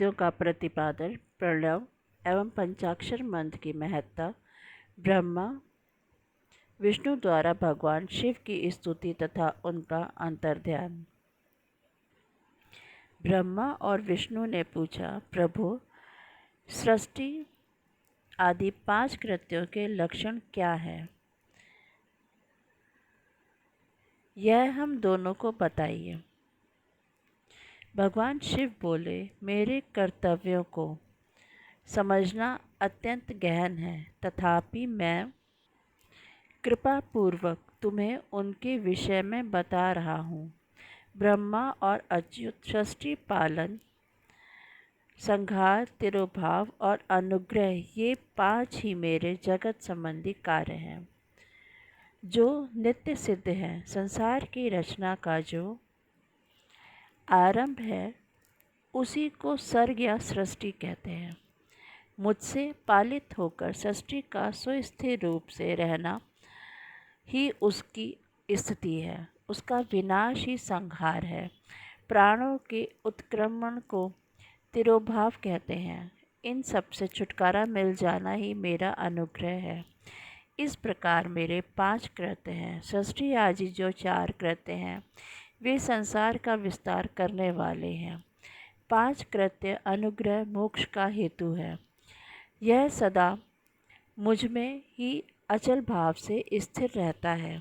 कृत्यों का प्रतिपादन, प्रणव एवं पंचाक्षर मंत्र की महत्ता, ब्रह्मा विष्णु द्वारा भगवान शिव की स्तुति तथा उनका अंतर्ध्यान। ब्रह्मा और विष्णु ने पूछा, प्रभु, सृष्टि आदि 5 कृत्यों के लक्षण क्या है? यह हम दोनों को बताइए। भगवान शिव बोले, मेरे कर्तव्यों को समझना अत्यंत गहन है, तथापि मैं कृपापूर्वक तुम्हें उनके विषय में बता रहा हूँ। ब्रह्मा और अच्युत सृष्टि पालन, संहार, तिरोभाव और अनुग्रह, ये 5 ही मेरे जगत संबंधी कार्य हैं जो नित्य सिद्ध है। संसार की रचना का जो आरंभ है उसी को सर्ग या सृष्टि कहते हैं। मुझसे पालित होकर सृष्टि का सुस्थिर रूप से रहना ही उसकी स्थिति है, उसका विनाश ही संहार है। प्राणों के उत्क्रमण को तिरोभाव कहते हैं। इन सब से छुटकारा मिल जाना ही मेरा अनुग्रह है। इस प्रकार मेरे 5 कृत्य हैं। सृष्टि आदि जो 4 कृत्य हैं वे संसार का विस्तार करने वाले हैं। 5 कृत्य अनुग्रह मोक्ष का हेतु है। यह सदा मुझ में ही अचल भाव से स्थिर रहता है।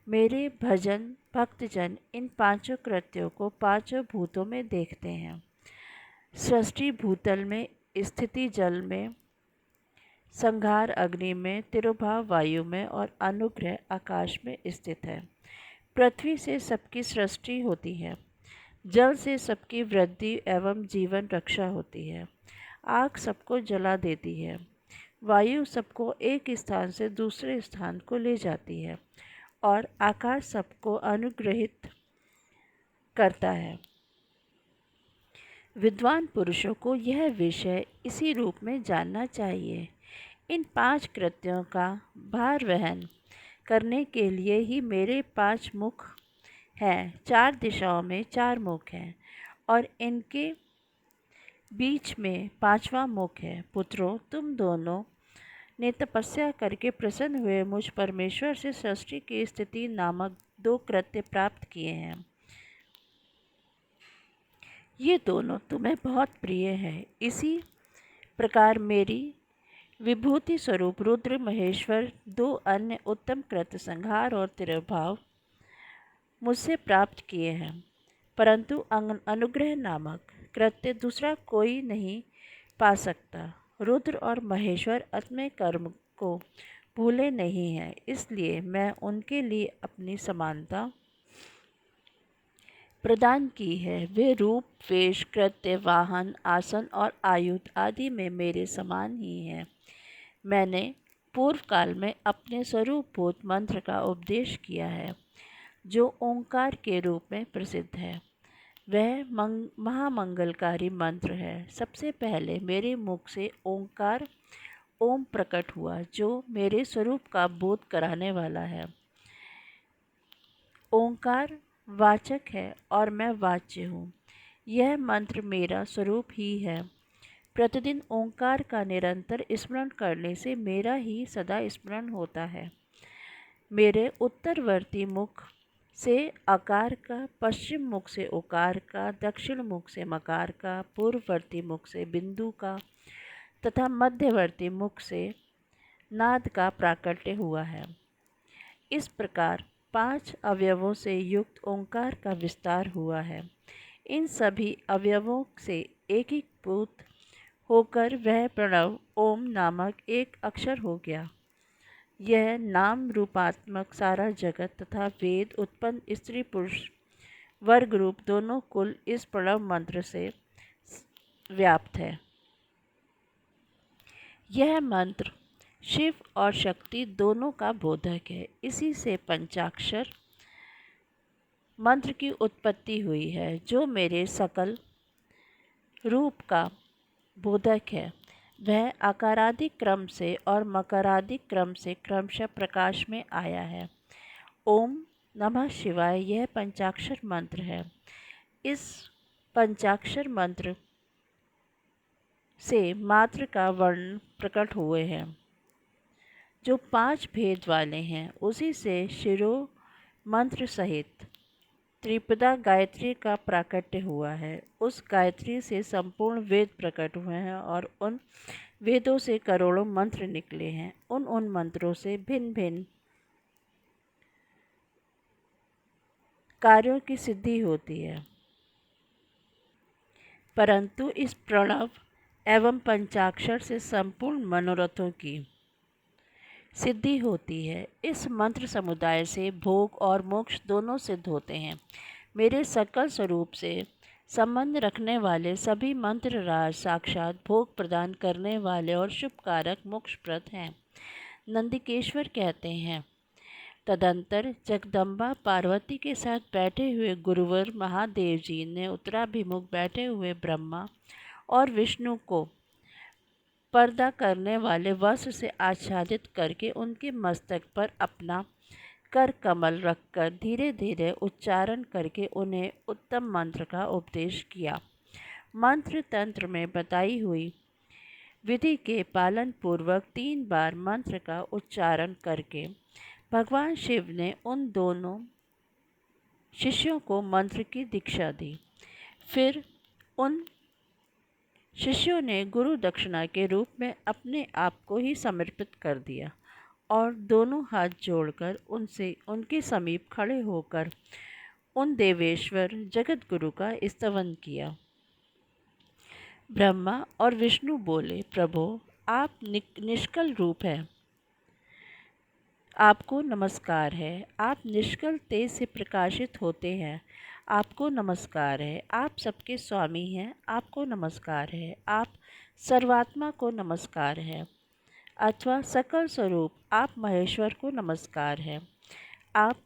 मेरे भजन भक्तजन इन 5 कृत्यों को 5 भूतों में देखते हैं। सृष्टि भूतल में, स्थिति जल में, संहार अग्नि में, तिरोभाव वायु में और अनुग्रह आकाश में स्थित है। पृथ्वी से सबकी सृष्टि होती है, जल से सबकी वृद्धि एवं जीवन रक्षा होती है। आग सबको जला देती है, वायु सबको एक स्थान से दूसरे स्थान को ले जाती है और आकाश सबको अनुग्रहित करता है। विद्वान पुरुषों को यह विषय इसी रूप में जानना चाहिए। इन 5 कृत्यों का भार वहन करने के लिए ही मेरे 5 मुख हैं। 4 दिशाओं में 4 मुख हैं और इनके बीच में 5वां मुख है। पुत्रों, तुम दोनों ने तपस्या करके प्रसन्न हुए मुझ परमेश्वर से सृष्टि की स्थिति नामक 2 कृत्य प्राप्त किए हैं। ये दोनों तुम्हें बहुत प्रिय हैं। इसी प्रकार मेरी विभूति स्वरूप रुद्र महेश्वर 2 अन्य उत्तम कृत्य, संहार और तिरोभाव, मुझसे प्राप्त किए हैं। परंतु अनुग्रह नामक कृत्य दूसरा कोई नहीं पा सकता। रुद्र और महेश्वर अपने कर्म को भूले नहीं हैं, इसलिए मैं उनके लिए अपनी समानता प्रदान की है। वे रूप, वेश, कृत्य, वाहन, आसन और आयुध आदि में मेरे समान ही हैं। मैंने पूर्व काल में अपने स्वरूपभूत मंत्र का उपदेश किया है, जो ओंकार के रूप में प्रसिद्ध है। वह महामंगलकारी मंत्र है। सबसे पहले मेरे मुख से ओंकार ओम प्रकट हुआ, जो मेरे स्वरूप का बोध कराने वाला है। ओंकार वाचक है और मैं वाच्य हूँ। यह मंत्र मेरा स्वरूप ही है। प्रतिदिन ओंकार का निरंतर स्मरण करने से मेरा ही सदा स्मरण होता है। मेरे उत्तरवर्ती मुख से आकार का, पश्चिम मुख से ओकार का, दक्षिण मुख से मकार का, पूर्ववर्ती मुख से बिंदु का तथा मध्यवर्ती मुख से नाद का प्राकट्य हुआ है। इस प्रकार 5 अवयवों से युक्त ओंकार का विस्तार हुआ है। इन सभी अवयवों से एकीभूत होकर वह प्रणव ओम नामक एक अक्षर हो गया। यह नाम रूपात्मक सारा जगत तथा वेद उत्पन्न स्त्री पुरुष वर्ग रूप दोनों कुल इस प्रणव मंत्र से व्याप्त है। यह मंत्र शिव और शक्ति दोनों का बोधक है। इसी से पंचाक्षर मंत्र की उत्पत्ति हुई है, जो मेरे सकल रूप का बोधक है। वह आकारादि क्रम से और मकरादि क्रम से क्रमशः प्रकाश में आया है। ओम नमः शिवाय यह पंचाक्षर मंत्र है। इस पंचाक्षर मंत्र से मात्र का वर्ण प्रकट हुए हैं, जो 5 भेद वाले हैं। उसी से शिरो मंत्र सहित त्रिपदा गायत्री का प्राकट्य हुआ है। उस गायत्री से संपूर्ण वेद प्रकट हुए हैं और उन वेदों से करोड़ों मंत्र निकले हैं। उन मंत्रों से भिन्न भिन्न कार्यों की सिद्धि होती है, परंतु इस प्रणव एवं पंचाक्षर से संपूर्ण मनोरथों की सिद्धि होती है। इस मंत्र समुदाय से भोग और मोक्ष दोनों सिद्ध होते हैं। मेरे सकल स्वरूप से संबंध रखने वाले सभी मंत्र राज साक्षात भोग प्रदान करने वाले और शुभकारक मोक्षप्रद हैं। नंदिकेश्वर कहते हैं, तदंतर जगदम्बा पार्वती के साथ बैठे हुए गुरुवर महादेव जी ने उत्तराभिमुख बैठे हुए ब्रह्मा और विष्णु को पर्दा करने वाले वस्त्र से आच्छादित करके उनके मस्तक पर अपना कर कमल रखकर धीरे धीरे उच्चारण करके उन्हें उत्तम मंत्र का उपदेश किया। मंत्र तंत्र में बताई हुई विधि के पालन पूर्वक 3 बार मंत्र का उच्चारण करके भगवान शिव ने उन दोनों शिष्यों को मंत्र की दीक्षा दी। फिर उन शिष्यों ने गुरु दक्षिणा के रूप में अपने आप को ही समर्पित कर दिया और दोनों हाथ जोड़कर उनसे उनके समीप खड़े होकर उन देवेश्वर जगत गुरु का स्तवन किया। ब्रह्मा और विष्णु बोले, प्रभो, आप निष्कल रूप हैं, आपको नमस्कार है। आप निष्कल तेज से प्रकाशित होते हैं, आपको नमस्कार है। आप सबके स्वामी हैं, आपको नमस्कार है। आप सर्वात्मा को नमस्कार है, अथवा सकल स्वरूप आप महेश्वर को नमस्कार है। आप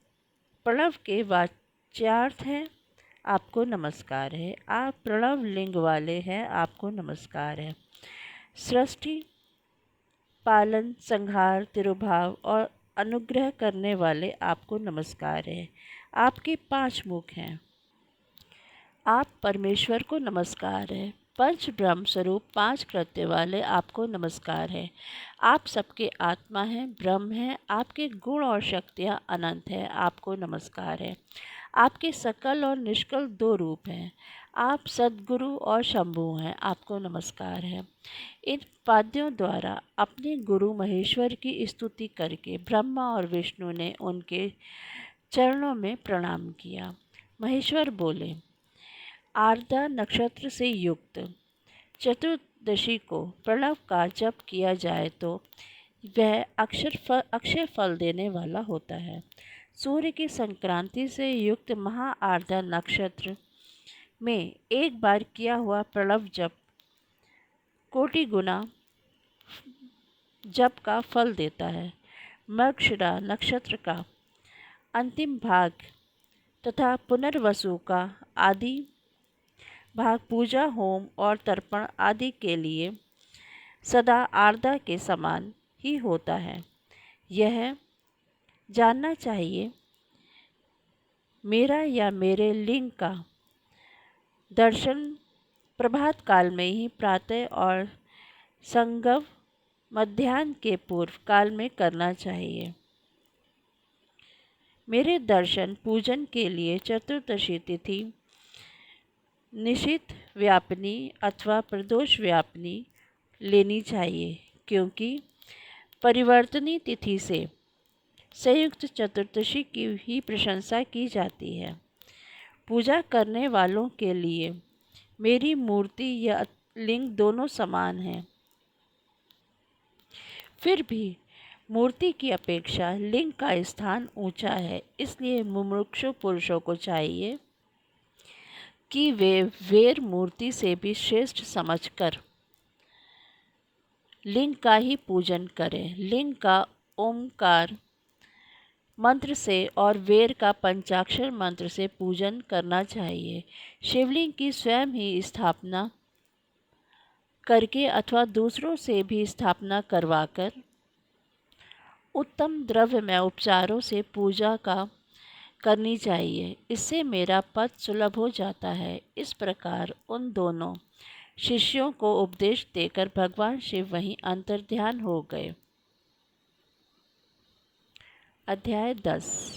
प्रणव के वाच्यार्थ हैं, आपको नमस्कार है। आप प्रणव लिंग वाले हैं, आपको नमस्कार है। सृष्टि, पालन, संहार, तिरुभाव और अनुग्रह करने वाले आपको नमस्कार है। आपके 5 मुख हैं, आप परमेश्वर को नमस्कार है। पंच ब्रह्म स्वरूप 5 कृत्य वाले आपको नमस्कार है। आप सबके आत्मा हैं, ब्रह्म हैं, आपके गुण और शक्तियाँ अनंत हैं, आपको नमस्कार है। आपके सकल और निष्कल 2 रूप हैं, आप सद्गुरु और शंभु हैं, आपको नमस्कार है। इन पाद्यों द्वारा अपने गुरु महेश्वर की स्तुति करके ब्रह्मा और विष्णु ने उनके चरणों में प्रणाम किया। महेश्वर बोले, आर्द्रा नक्षत्र से युक्त चतुर्दशी को प्रणव का जप किया जाए तो वह अक्षय फल देने वाला होता है। सूर्य की संक्रांति से युक्त महा आर्द्रा नक्षत्र में एक बार किया हुआ प्रणव जप कोटि गुना जप का फल देता है। मृगशिरा नक्षत्र का अंतिम भाग तथा पुनर्वसु का आदि भाग पूजा, होम और तर्पण आदि के लिए सदा आर्द्रा के समान ही होता है। यह जानना चाहिए, मेरा या मेरे लिंग का दर्शन प्रभात काल में ही प्रातः और संगव मध्याह्न के पूर्व काल में करना चाहिए। मेरे दर्शन पूजन के लिए चतुर्दशी तिथि निशित व्यापनी अथवा प्रदोष व्यापनी लेनी चाहिए, क्योंकि परिवर्तनी तिथि से संयुक्त चतुर्दशी की ही प्रशंसा की जाती है। पूजा करने वालों के लिए मेरी मूर्ति या लिंग दोनों समान हैं। फिर भी मूर्ति की अपेक्षा लिंग का स्थान ऊंचा है, इसलिए मुमुक्षु पुरुषों को चाहिए कि वे वेर मूर्ति से भी श्रेष्ठ समझकर लिंग का ही पूजन करें। लिंग का ओमकार मंत्र से और वेर का पंचाक्षर मंत्र से पूजन करना चाहिए। शिवलिंग की स्वयं ही स्थापना करके अथवा दूसरों से भी स्थापना करवाकर उत्तम द्रव्यमय उपचारों से पूजा का करनी चाहिए। इससे मेरा पद सुलभ हो जाता है। इस प्रकार उन दोनों शिष्यों को उपदेश देकर भगवान शिव वहीं अंतर्ध्यान हो गए। अध्याय 10।